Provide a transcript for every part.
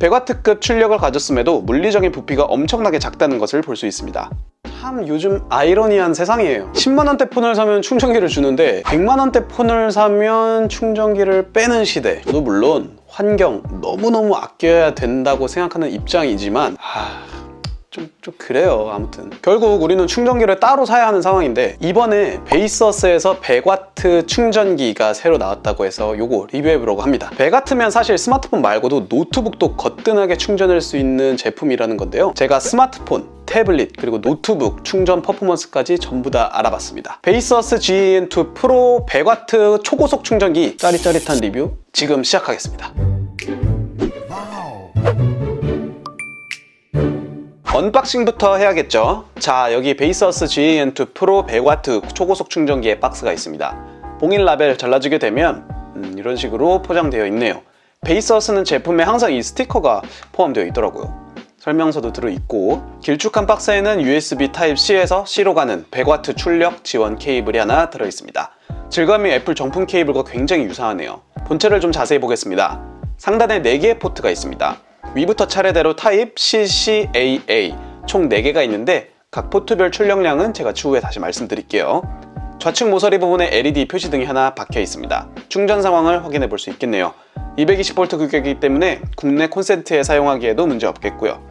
100W급 출력을 가졌음에도 물리적인 부피가 엄청나게 작다는 것을 볼 수 있습니다. 참 요즘 아이러니한 세상이에요. 10만원대 폰을 사면 충전기를 주는데 100만원대 폰을 사면 충전기를 빼는 시대. 저도 물론 환경 너무너무 아껴야 된다고 생각하는 입장이지만 좀 그래요. 아무튼 결국 우리는 충전기를 따로 사야 하는 상황인데, 이번에 베이서스에서 100W 충전기가 새로 나왔다고 해서 요거 리뷰해보려고 합니다. 100W면 사실 스마트폰 말고도 노트북도 거뜬하게 충전할 수 있는 제품이라는 건데요, 제가 스마트폰, 태블릿, 그리고 노트북 충전 퍼포먼스까지 전부 다 알아봤습니다. 베이서스 GAN2 프로 100W 초고속 충전기 짜릿짜릿한 리뷰 지금 시작하겠습니다. 언박싱부터 해야겠죠. 자, 여기 베이서스 GAN2 프로 100W 초고속 충전기의 박스가 있습니다. 봉인 라벨 잘라주게 되면 이런 식으로 포장되어 있네요. 베이서스는 제품에 항상 이 스티커가 포함되어 있더라고요. 설명서도 들어있고, 길쭉한 박스에는 USB Type-C에서 C로 가는 100W 출력 지원 케이블이 하나 들어있습니다. 질감이 애플 정품 케이블과 굉장히 유사하네요. 본체를 좀 자세히 보겠습니다. 상단에 4개의 포트가 있습니다. 위부터 차례대로 타입 C, C, A, A 총 4개가 있는데 각 포트별 출력량은 제가 추후에 다시 말씀드릴게요. 좌측 모서리 부분에 LED 표시등이 하나 박혀 있습니다. 충전 상황을 확인해 볼 수 있겠네요. 220V 규격이기 때문에 국내 콘센트에 사용하기에도 문제 없겠고요.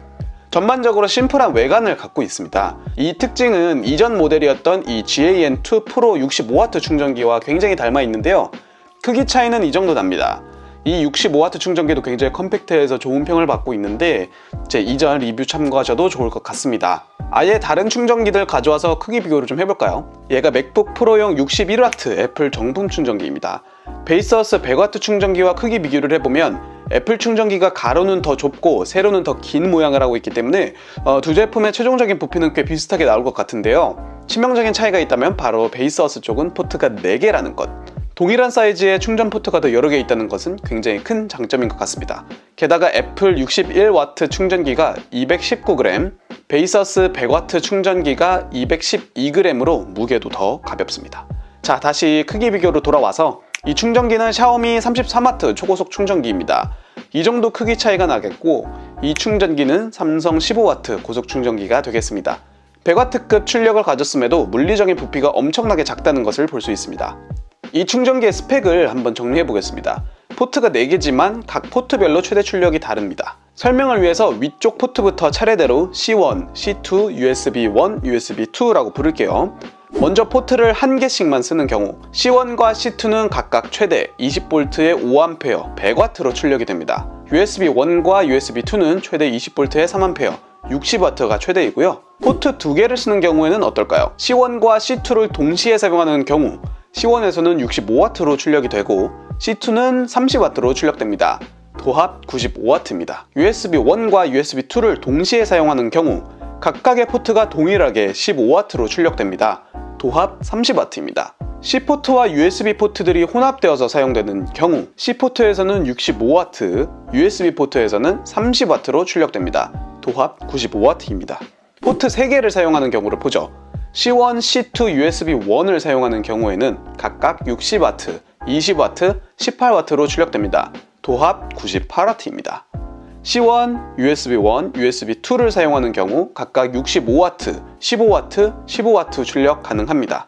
전반적으로 심플한 외관을 갖고 있습니다. 이 특징은 이전 모델이었던 이 GAN2 프로 65W 충전기와 굉장히 닮아 있는데요, 크기 차이는 이 정도 납니다. 이 65W 충전기도 굉장히 컴팩트해서 좋은 평을 받고 있는데 제 이전 리뷰 참고하셔도 좋을 것 같습니다. 아예 다른 충전기들 가져와서 크기 비교를 좀 해볼까요? 얘가 맥북 프로용 61W 애플 정품 충전기입니다. 베이서스 100W 충전기와 크기 비교를 해보면 애플 충전기가 가로는 더 좁고 세로는 더 긴 모양을 하고 있기 때문에 두 제품의 최종적인 부피는 꽤 비슷하게 나올 것 같은데요, 치명적인 차이가 있다면 바로 베이서스 쪽은 포트가 4개라는 것. 동일한 사이즈의 충전 포트가 더 여러 개 있다는 것은 굉장히 큰 장점인 것 같습니다. 게다가 애플 61W 충전기가 219g, 베이서스 100W 충전기가 212g으로 무게도 더 가볍습니다. 자, 다시 크기 비교로 돌아와서 이 충전기는 샤오미 33W 초고속 충전기입니다. 이 정도 크기 차이가 나겠고, 이 충전기는 삼성 15W 고속 충전기가 되겠습니다. 100W급 출력을 가졌음에도 물리적인 부피가 엄청나게 작다는 것을 볼 수 있습니다. 이 충전기의 스펙을 한번 정리해 보겠습니다. 포트가 4개지만 각 포트별로 최대 출력이 다릅니다. 설명을 위해서 위쪽 포트부터 차례대로 C1, C2, USB1, USB2라고 부를게요. 먼저 포트를 한 개씩만 쓰는 경우 C1과 C2는 각각 최대 20V에 5A, 100W로 출력이 됩니다. USB1과 USB2는 최대 20V에 3A, 60W가 최대이고요. 포트 2개를 쓰는 경우에는 어떨까요? C1과 C2를 동시에 사용하는 경우 C1에서는 65W로 출력이 되고 C2는 30W로 출력됩니다. 도합 95W입니다. USB1과 USB2를 동시에 사용하는 경우 각각의 포트가 동일하게 15W로 출력됩니다. 도합 30W입니다. C포트와 USB 포트들이 혼합되어서 사용되는 경우 C포트에서는 65W, USB 포트에서는 30W로 출력됩니다. 도합 95W입니다. 포트 3개를 사용하는 경우를 보죠. C1, C2, USB1을 사용하는 경우에는 각각 60W, 20W, 18W로 출력됩니다. 도합 98W입니다. C1, USB1, USB2를 사용하는 경우 각각 65W, 15W, 15W 출력 가능합니다.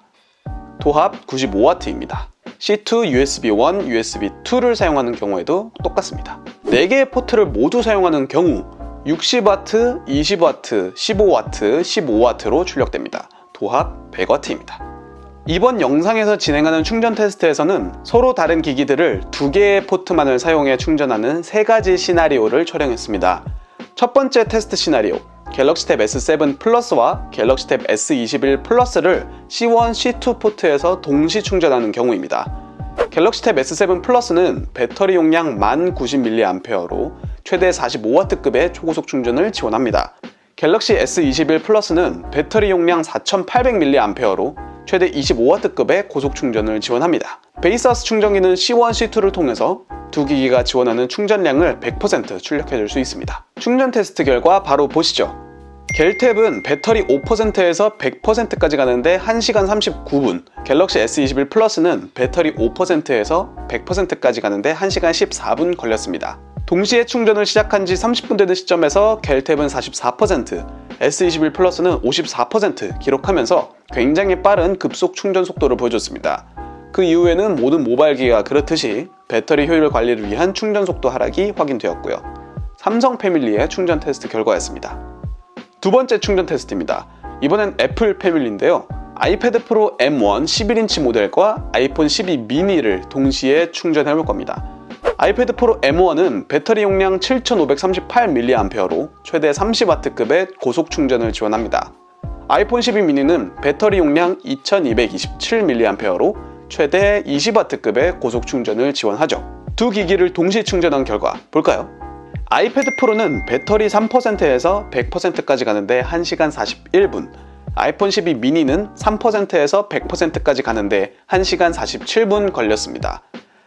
도합 95W입니다. C2, USB1, USB2를 사용하는 경우에도 똑같습니다. 4개의 포트를 모두 사용하는 경우 60W, 20W, 15W, 15W로 출력됩니다. 도합 100W입니다. 이번 영상에서 진행하는 충전 테스트에서는 서로 다른 기기들을 2개의 포트만을 사용해 충전하는 3가지 시나리오를 촬영했습니다. 첫 번째 테스트 시나리오, 갤럭시 탭 S7 플러스와 갤럭시 탭 S21 플러스를 C1, C2 포트에서 동시 충전하는 경우입니다. 갤럭시 탭 S7 플러스는 배터리 용량 1090mAh로 최대 45W급의 초고속 충전을 지원합니다. 갤럭시 S21 플러스는 배터리 용량 4800mAh로 최대 25W급의 고속 충전을 지원합니다. 베이서스 충전기는 C1, C2를 통해서 두 기기가 지원하는 충전량을 100% 출력해줄 수 있습니다. 충전 테스트 결과 바로 보시죠. 겔탭은 배터리 5%에서 100%까지 가는데 1시간 39분, 갤럭시 S21 플러스는 배터리 5%에서 100%까지 가는데 1시간 14분 걸렸습니다. 동시에 충전을 시작한 지 30분 되는 시점에서 겔탭은 44%, S21 플러스는 54% 기록하면서 굉장히 빠른 급속 충전 속도를 보여줬습니다. 그 이후에는 모든 모바일 기기가 그렇듯이 배터리 효율 관리를 위한 충전 속도 하락이 확인되었고요. 삼성 패밀리의 충전 테스트 결과였습니다. 두 번째 충전 테스트입니다. 이번엔 애플 패밀리인데요. 아이패드 프로 M1 11인치 모델과 아이폰 12 미니를 동시에 충전해 볼 겁니다. 아이패드 프로 M1은 배터리 용량 7538mAh로 최대 30W급의 고속 충전을 지원합니다. 아이폰 12 미니는 배터리 용량 2227mAh로 최대 20W급의 고속 충전을 지원하죠. 두 기기를 동시 충전한 결과 볼까요? 아이패드 프로는 배터리 3%에서 100%까지 가는데 1시간 41분, 아이폰 12 미니는 3%에서 100%까지 가는데 1시간 47분 걸렸습니다.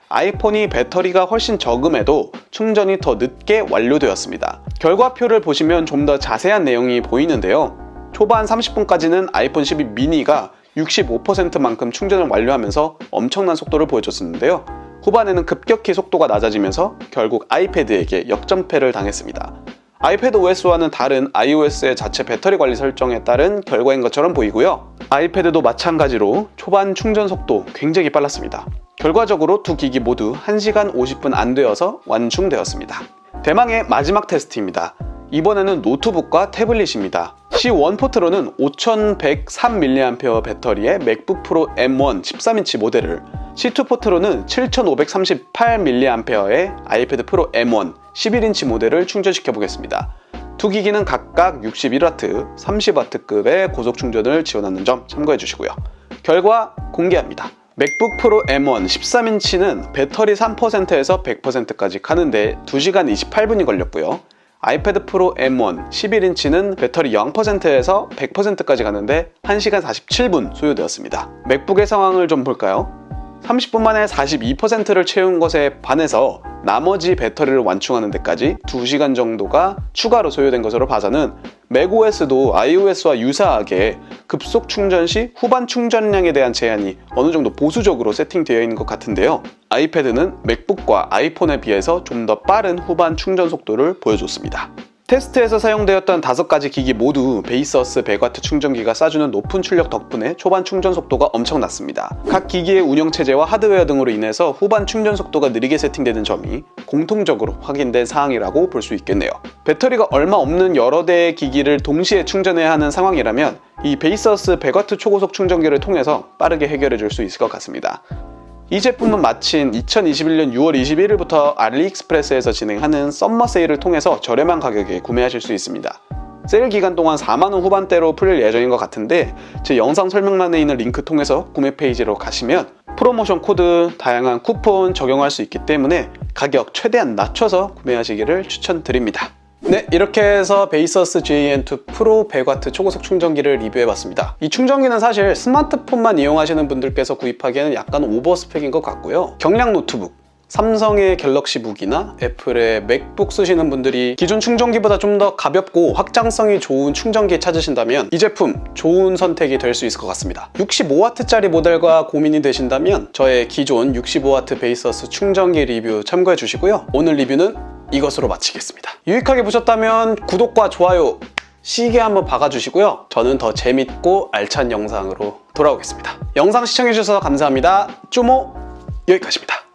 아이폰이 배터리가 훨씬 적음에도 충전이 더 늦게 완료되었습니다. 결과표를 보시면 좀 더 자세한 내용이 보이는데요. 초반 30분까지는 아이폰 12 미니가 65%만큼 충전을 완료하면서 엄청난 속도를 보여줬었는데요. 후반에는 급격히 속도가 낮아지면서 결국 아이패드에게 역전패를 당했습니다. 아이패드 OS와는 다른 iOS의 자체 배터리 관리 설정에 따른 결과인 것처럼 보이고요. 아이패드도 마찬가지로 초반 충전 속도 굉장히 빨랐습니다. 결과적으로 두 기기 모두 1시간 50분 안 되어서 완충되었습니다. 대망의 마지막 테스트입니다. 이번에는 노트북과 태블릿입니다. C1 포트로는 5103mAh 배터리의 맥북 프로 M1 13인치 모델을, C2 포트로는 7538mAh의 아이패드 프로 M1 11인치 모델을 충전시켜 보겠습니다. 두 기기는 각각 61W, 30W급의 고속 충전을 지원하는 점 참고해 주시고요. 결과 공개합니다. 맥북 프로 M1 13인치는 배터리 3%에서 100%까지 가는데 2시간 28분이 걸렸고요. 아이패드 프로 M1 11인치는 배터리 0%에서 100%까지 가는데 1시간 47분 소요되었습니다. 맥북의 상황을 좀 볼까요? 30분 만에 42%를 채운 것에 반해서 나머지 배터리를 완충하는 데까지 2시간 정도가 추가로 소요된 것으로 봐서는 맥OS도 iOS와 유사하게 급속 충전 시 후반 충전량에 대한 제한이 어느 정도 보수적으로 세팅되어 있는 것 같은데요. 아이패드는 맥북과 아이폰에 비해서 좀 더 빠른 후반 충전 속도를 보여줬습니다. 테스트에서 사용되었던 5가지 기기 모두 베이서스 100W 충전기가 쏴주는 높은 출력 덕분에 초반 충전 속도가 엄청났습니다. 각 기기의 운영체제와 하드웨어 등으로 인해서 후반 충전 속도가 느리게 세팅되는 점이 공통적으로 확인된 사항이라고 볼 수 있겠네요. 배터리가 얼마 없는 여러 대의 기기를 동시에 충전해야 하는 상황이라면 이 베이서스 100W 초고속 충전기를 통해서 빠르게 해결해 줄 수 있을 것 같습니다. 이 제품은 마침 2021년 6월 21일부터 알리익스프레스에서 진행하는 썸머 세일을 통해서 저렴한 가격에 구매하실 수 있습니다. 세일 기간 동안 4만원 후반대로 풀릴 예정인 것 같은데 제 영상 설명란에 있는 링크 통해서 구매 페이지로 가시면 프로모션 코드, 다양한 쿠폰 적용할 수 있기 때문에 가격 최대한 낮춰서 구매하시기를 추천드립니다. 네, 이렇게 해서 베이서스 GAN2 프로 100W 초고속 충전기를 리뷰해봤습니다. 이 충전기는 사실 스마트폰만 이용하시는 분들께서 구입하기에는 약간 오버 스펙인 것 같고요. 경량 노트북, 삼성의 갤럭시 북이나 애플의 맥북 쓰시는 분들이 기존 충전기보다 좀 더 가볍고 확장성이 좋은 충전기 찾으신다면 이 제품 좋은 선택이 될 수 있을 것 같습니다. 65W짜리 모델과 고민이 되신다면 저의 기존 65W 베이서스 충전기 리뷰 참고해 주시고요. 오늘 리뷰는 이것으로 마치겠습니다. 유익하게 보셨다면 구독과 좋아요 시계 한번 박아주시고요. 저는 더 재밌고 알찬 영상으로 돌아오겠습니다. 영상 시청해주셔서 감사합니다. 쪼모 여기까지입니다.